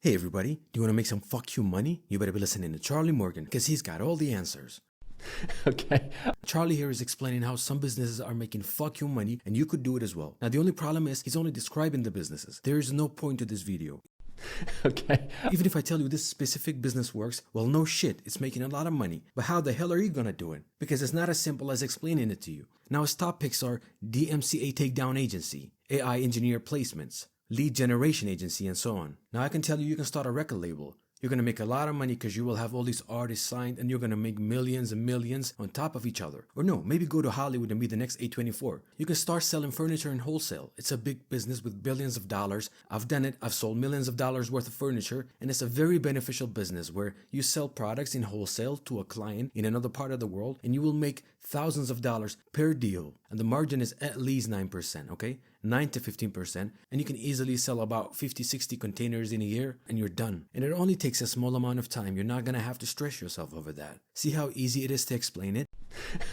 Hey everybody, do you want to make some fuck you money? You better be listening to Charlie Morgan because he's got all the answers. Okay. Charlie here is explaining how some businesses are making fuck you money and you could do it as well. Now the only problem is he's only describing the businesses. There is no point to this video. Okay. Even if I tell you this specific business works, well no shit, it's making a lot of money. But how the hell are you gonna do it? Because it's not as simple as explaining it to you. Now his top picks are DMCA Takedown Agency, AI Engineer Placements, Lead Generation Agency, and so on. Now I can tell you can start a record label. You're going to make a lot of money because you will have all these artists signed and you're going to make millions and millions on top of each other. Or no, maybe go to Hollywood and be the next A24. You can start selling furniture in wholesale. It's a big business with billions of dollars. I've done it. I've sold millions of dollars worth of furniture, and it's a very beneficial business where you sell products in wholesale to a client in another part of the world and you will make thousands of dollars per deal. And the margin is at least 9%, okay? 9 to 15%, and you can easily sell about 50-60 containers in a year and you're done. And it only takes a small amount of time. You're not gonna have to stress yourself over that. See how easy it is to explain it?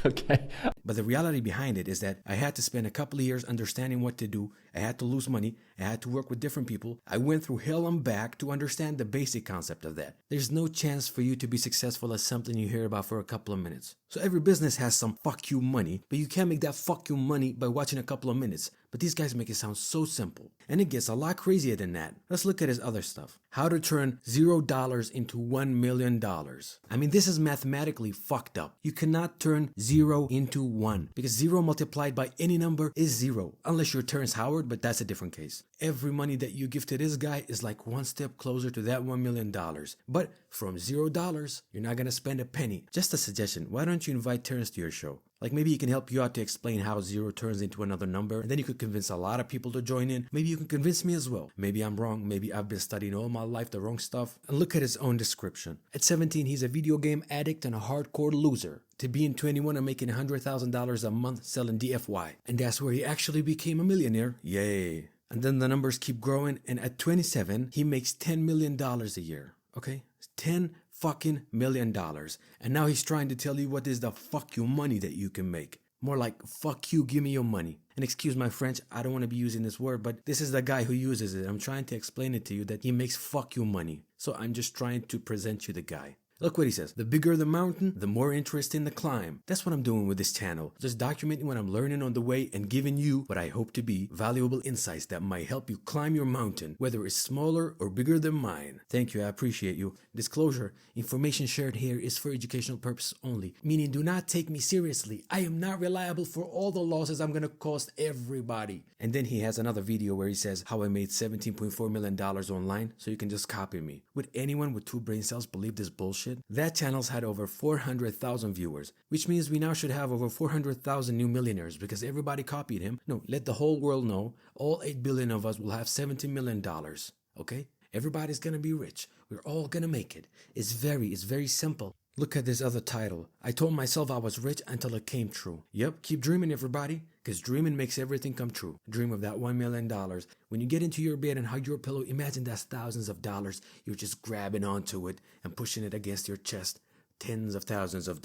Okay. But the reality behind it is that I had to spend a couple of years understanding what to do. I had to lose money. I had to work with different people. I went through hell and back to understand the basic concept of that. There's no chance for you to be successful as something you hear about for a couple of minutes. So every business has some fuck you money, but you can't make that fuck you money by watching a couple of minutes. But these guys make it sound so simple. And it gets a lot crazier than that. Let's look at his other stuff. How to turn $0 into $1 million. I mean, this is mathematically fucked up. You cannot turn 0 into 1 because 0 multiplied by any number is 0. Unless you're Terrence Howard, but that's a different case. Every money that you give to this guy is like one step closer to that $1 million. But from $0, you're not gonna spend a penny. Just a suggestion, why don't you invite Terrence to your show? Like maybe he can help you out to explain how 0 turns into another number, and then you could convince a lot of people to join in. Maybe you can convince me as well. Maybe I'm wrong. Maybe I've been studying all my life the wrong stuff. And look at his own description. At 17, he's a video game addict and a hardcore loser. To being 21 and making $100,000 a month selling DFY. And that's where he actually became a millionaire. Yay. And then the numbers keep growing, and at 27, he makes $10 million a year. Okay? 10 fucking million dollars. And now he's trying to tell you what is the fuck you money that you can make. More like, fuck you, give me your money. And excuse my French, I don't want to be using this word, but this is the guy who uses it. I'm trying to explain it to you that he makes fuck you money. So I'm just trying to present you the guy. Look what he says. The bigger the mountain, the more interesting the climb. That's what I'm doing with this channel. Just documenting what I'm learning on the way and giving you what I hope to be valuable insights that might help you climb your mountain, whether it's smaller or bigger than mine. Thank you, I appreciate you. Disclosure, information shared here is for educational purposes only, meaning do not take me seriously. I am not reliable for all the losses I'm gonna cost everybody. And then he has another video where he says how I made $17.4 million online, so you can just copy me. Would anyone with 2 brain cells believe this bullshit? That channel's had over 400,000 viewers, which means we now should have over 400,000 new millionaires because everybody copied him. No, let the whole world know all 8 billion of us will have $17 million. Okay? Everybody's gonna be rich. We're all gonna make it. It's very simple. Look at this other title. I told myself I was rich until it came true. Yep, keep dreaming everybody, because dreaming makes everything come true. Dream of that $1 million. When you get into your bed and hug your pillow, imagine that's thousands of dollars. You're just grabbing onto it and pushing it against your chest. Tens of thousands of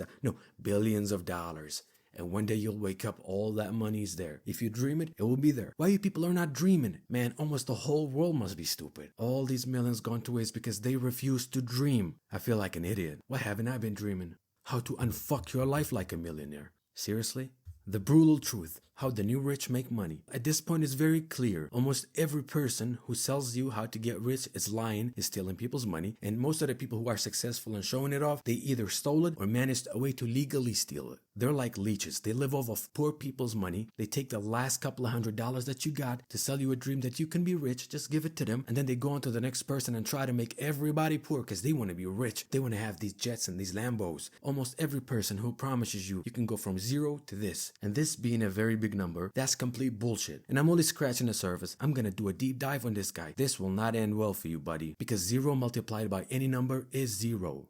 billions of dollars. And one day you'll wake up, all that money is there. If you dream it, it will be there. Why you people are not dreaming? Man, almost the whole world must be stupid. All these millions gone to waste because they refuse to dream. I feel like an idiot. Why haven't I been dreaming? How to unfuck your life like a millionaire. Seriously? The brutal truth. How the new rich make money. At this point it's very clear. Almost every person who sells you how to get rich is lying, is stealing people's money, and most of the people who are successful in showing it off, they either stole it or managed a way to legally steal it. They're like leeches. They live off of poor people's money. They take the last couple of $100 that you got to sell you a dream that you can be rich, just give it to them, and then they go on to the next person and try to make everybody poor because they want to be rich. They want to have these jets and these Lambos. Almost every person who promises you can go from 0 to this, and this being a very big number, that's complete bullshit. And I'm only scratching the surface. I'm gonna do a deep dive on this guy. This will not end well for you, buddy, because 0 multiplied by any number is 0.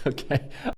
Okay.